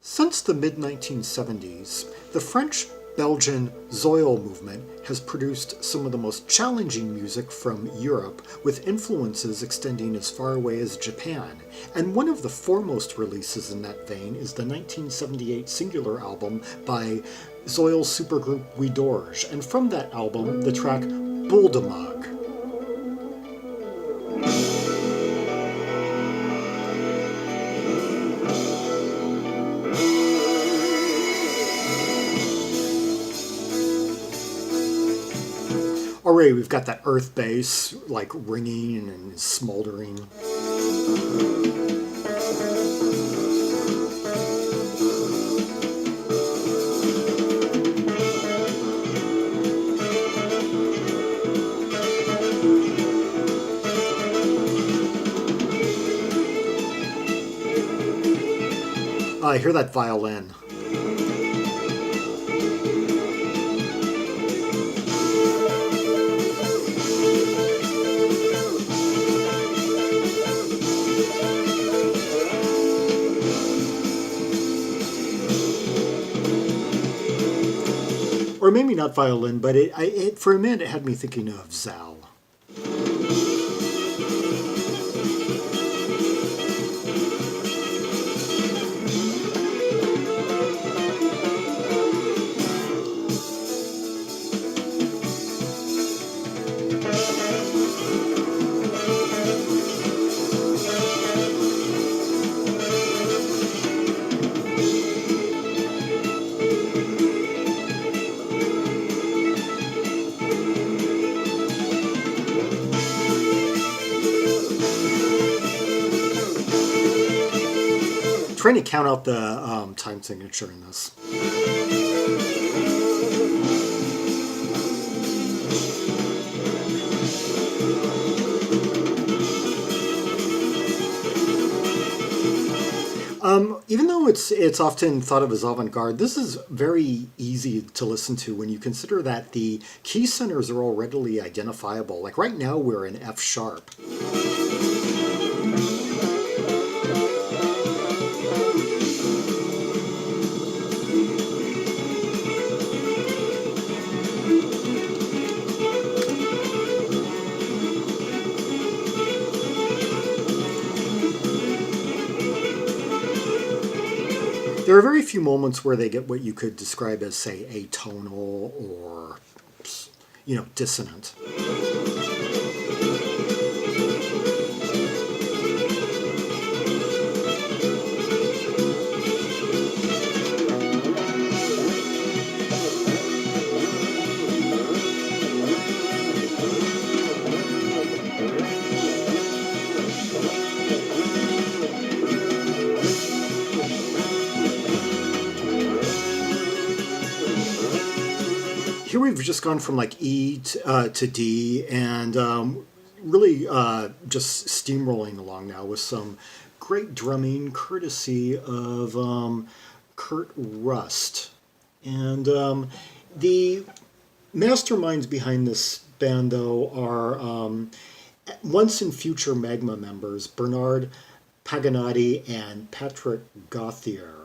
Since the mid-1970s, the French-Belgian Zeuhl movement has produced some of the most challenging music from Europe, with influences extending as far away as Japan. And one of the foremost releases in that vein is the 1978 singular album by Zeuhl's supergroup Weidorje, and from that album, the track Booldemug. Already we've got that earth bass, like ringing and smoldering. I hear that violin. Or maybe not violin, but it for a minute it had me thinking of Zeuhl. Trying to count out the time signature in this. Even though it's often thought of as avant-garde, this is very easy to listen to when you consider that the key centers are all readily identifiable. Like right now we're in F sharp. There are very few moments where they get what you could describe as, say, atonal or, dissonant. Here we've just gone from like E to D and really just steamrolling along now with some great drumming courtesy of Kirt Rust. And the masterminds behind this band, though, are once and future Magma members, Bernard Paganotti and Patrick Gauthier.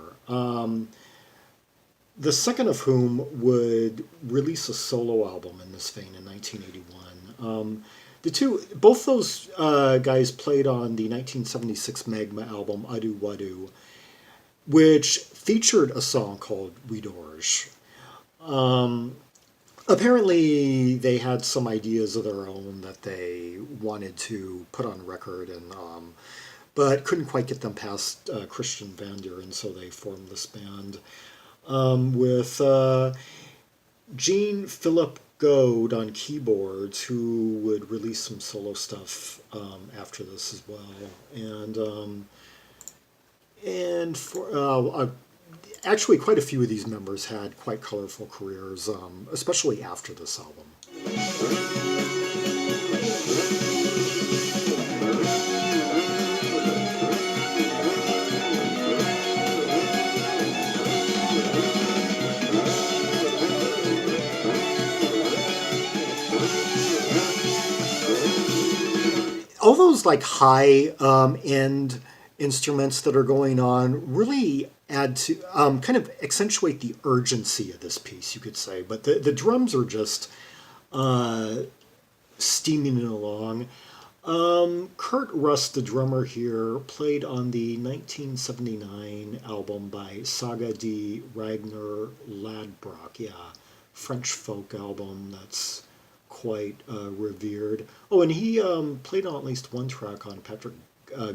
The second of whom would release a solo album in this vein in 1981. Both those guys played on the 1976 Magma album Adu Wadu, which featured a song called Weidorje. Apparently, they had some ideas of their own that they wanted to put on record, but couldn't quite get them past Christian Van Buren, so they formed this band. With Jean-Philippe Goude on keyboards, who would release some solo stuff after this as well. And for actually, quite a few of these members had quite colorful careers, especially after this album. All those like high end instruments that are going on really add to kind of accentuate the urgency of this piece, you could say. But the drums are just steaming it along. Kirt Rust, the drummer here, played on the 1979 album by Saga de Ragnar Ladbrok. Yeah, French folk album that's quite revered. Oh, and he played on at least one track on Patrick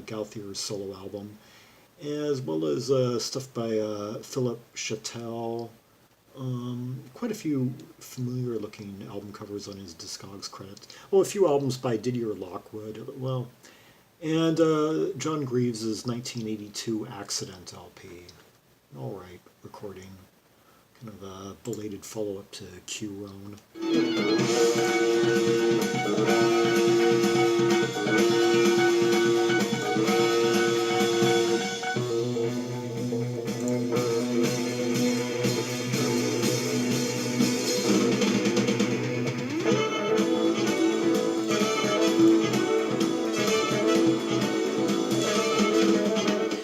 Gauthier's solo album, as well as stuff by Philip Chattel. Quite a few familiar-looking album covers on his Discogs credits. Oh, a few albums by Didier Lockwood. Well, and John Greaves' 1982 Accident LP. All right, recording. Kind of a belated follow-up to Q Roan.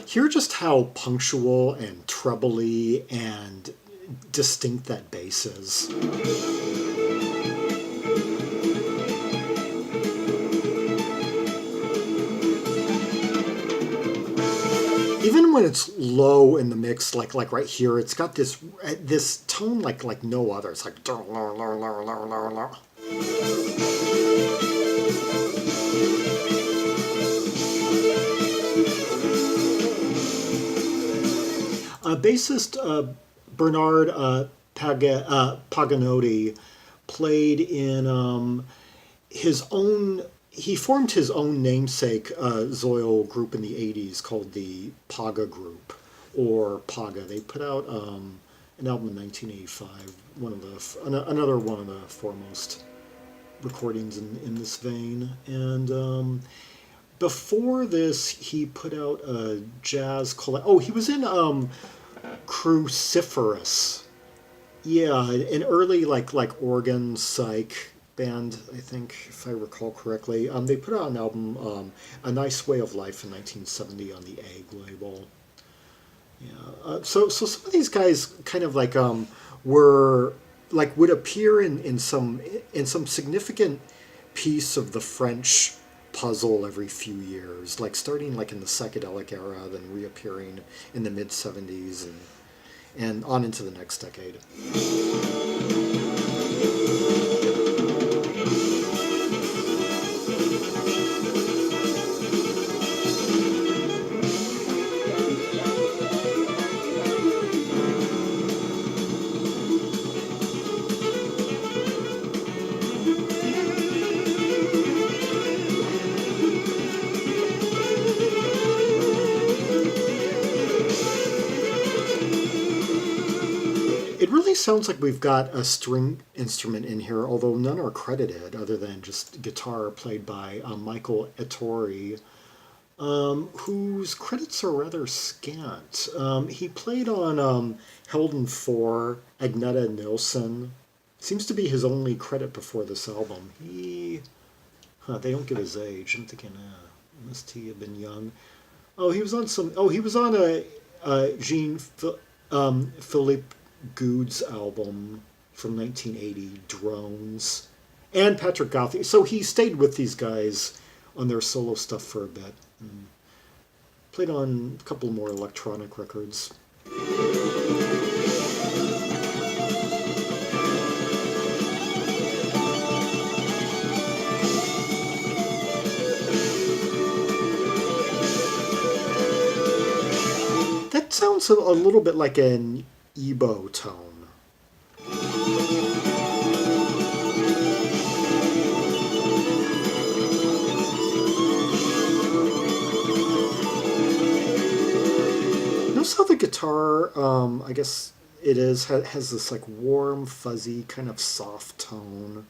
Hear just how punctual and trebly and distinct that bass is. Even when it's low in the mix, like right here, it's got this tone like no other. It's like bassist Bernard Paganotti played in his own. He formed his own namesake Zeuhl group in the 80s called the Paga Group, or Paga. They put out an album in 1985, another one of the foremost recordings in this vein. And before this, he put out a jazz Oh, he was in Cruciferous. Yeah, an early like organ psych band, I think, if I recall correctly. They put out an album, A Nice Way of Life, in 1970 on the Egg label. Yeah, so some of these guys kind of would appear in some significant piece of the French puzzle every few years, like starting like in the psychedelic era, then reappearing in the mid 70s and on into the next decade. It really sounds like we've got a string instrument in here, although none are credited other than just guitar played by Michel Ettori, whose credits are rather scant. He played on Helden 4, Agneta Nilsson. Seems to be his only credit before this album. They don't give his age. I'm thinking, must he have been young? Oh, he was on Jean-Philippe Goude's album from 1980, Drones, and Patrick Gauthier. So he stayed with these guys on their solo stuff for a bit. Played on a couple more electronic records. That sounds a little bit like an Ebo tone. Notice how the guitar, I guess it has this like warm, fuzzy, kind of soft tone.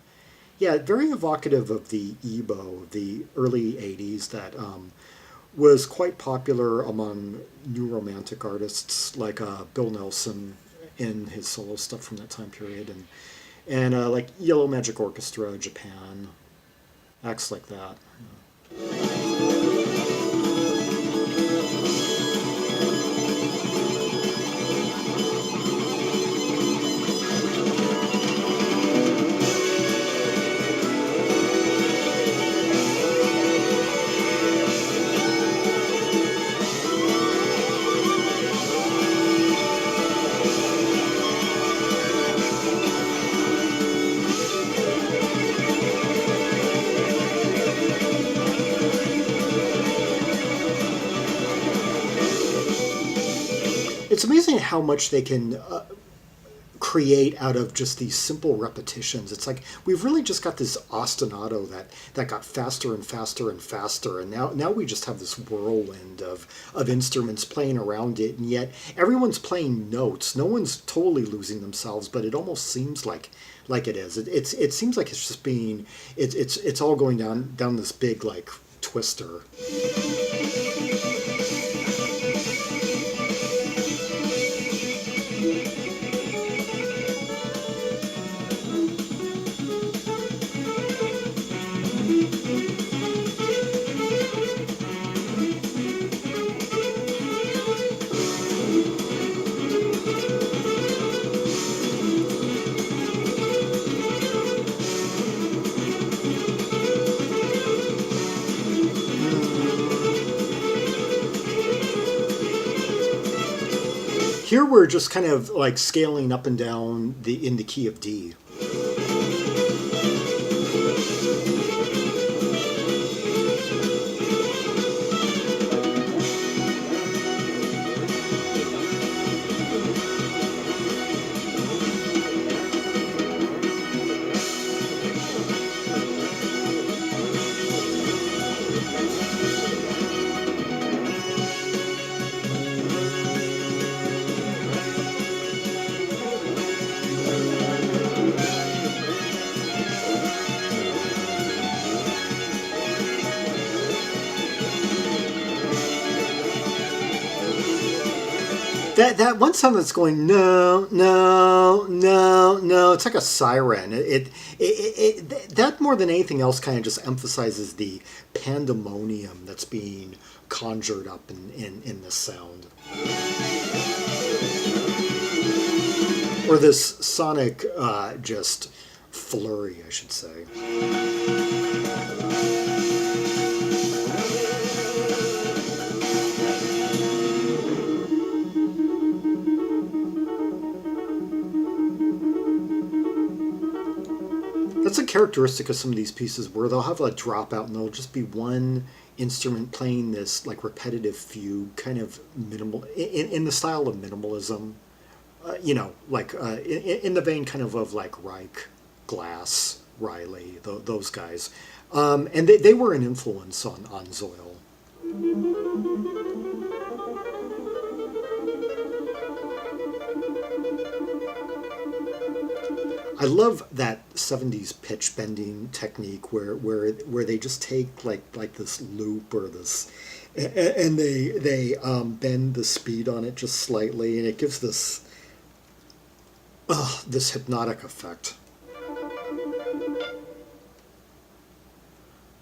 Yeah, very evocative of the Ebo, the early 80s that was quite popular among new romantic artists like Bill Nelson in his solo stuff from that time period, and like Yellow Magic Orchestra, Japan, acts like that. it's amazing how much they can create out of just these simple repetitions. It's like we've really just got this ostinato that got faster and faster and faster, and now we just have this whirlwind of instruments playing around it, and yet everyone's playing notes. No one's totally losing themselves, but it almost seems like it is. It seems like it's just being it's all going down this big like twister. Here we're just kind of like scaling up and down in the key of D. That one sound that's going no no no no, it's like a siren. That more than anything else kind of just emphasizes the pandemonium that's being conjured up in this sound, or this sonic just flurry, I should say. That's a characteristic of some of these pieces where they'll have a dropout and there'll just be one instrument playing this like repetitive fugue, kind of minimal, in the style of minimalism, like in the vein kind of like Reich, Glass, Riley, those guys. And they were an influence on Zeuhl. I love that 70s pitch bending technique where they just take like this loop or this, and they bend the speed on it just slightly, and it gives this hypnotic effect.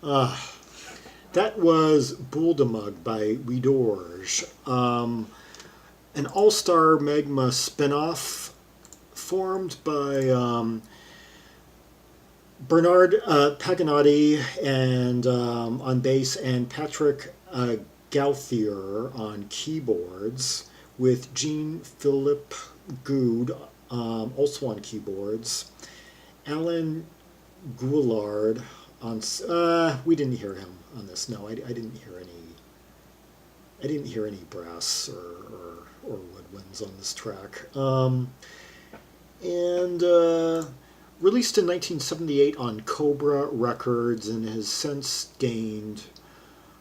That was Booldemug by Weidorje, an all-star Magma spin-off formed by Bernard Paganotti and on bass, and Patrick Gauthier on keyboards, with Jean-Philippe Goude also on keyboards. Alain Guillard on. We didn't hear him on this. No, I didn't hear any. I didn't hear any brass or woodwinds on this track. And released in 1978 on Cobra Records, and has since gained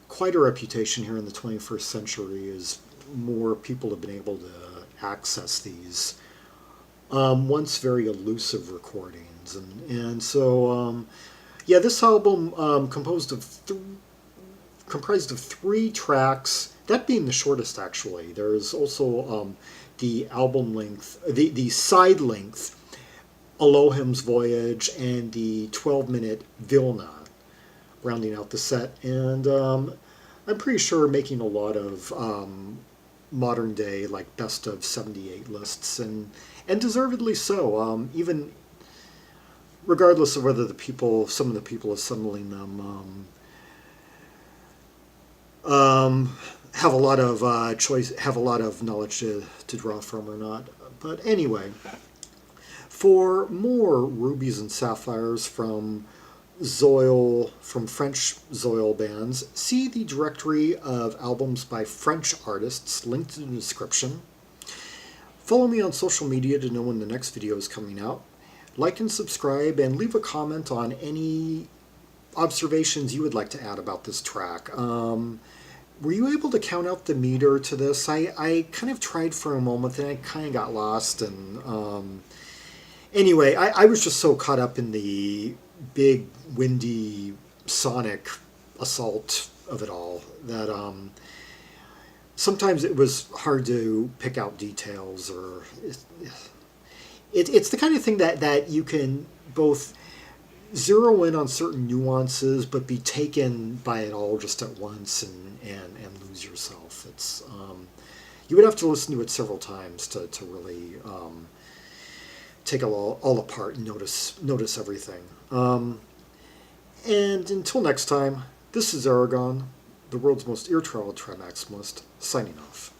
quite a reputation here in the 21st century as more people have been able to access these once very elusive recordings. And so, this album comprised of 3 tracks, that being the shortest actually. There's also the album length, the side length, Elohim's Voyage, and the 12-minute Vilna, rounding out the set. And I'm pretty sure making a lot of modern day, like best of 78 lists, and deservedly so. Even regardless of whether some of the people assembling them have a lot of choice, have a lot of knowledge to draw from or not. But anyway, for more rubies and sapphires from French Zeuhl bands, see the directory of albums by French artists linked in the description. Follow me on social media to know when the next video is coming out. Like and subscribe, and leave a comment on any observations you would like to add about this track. Were you able to count out the meter to this? I kind of tried for a moment, and I kind of got lost. And anyway, I was just so caught up in the big, windy, sonic assault of it all that sometimes it was hard to pick out details. Or it's the kind of thing that you can both zero in on certain nuances, but be taken by it all just at once and lose yourself. It's you would have to listen to it several times to really take it all apart and notice everything. And until next time, this is Zaragon, the world's most ear-traveled trimaximalist, signing off.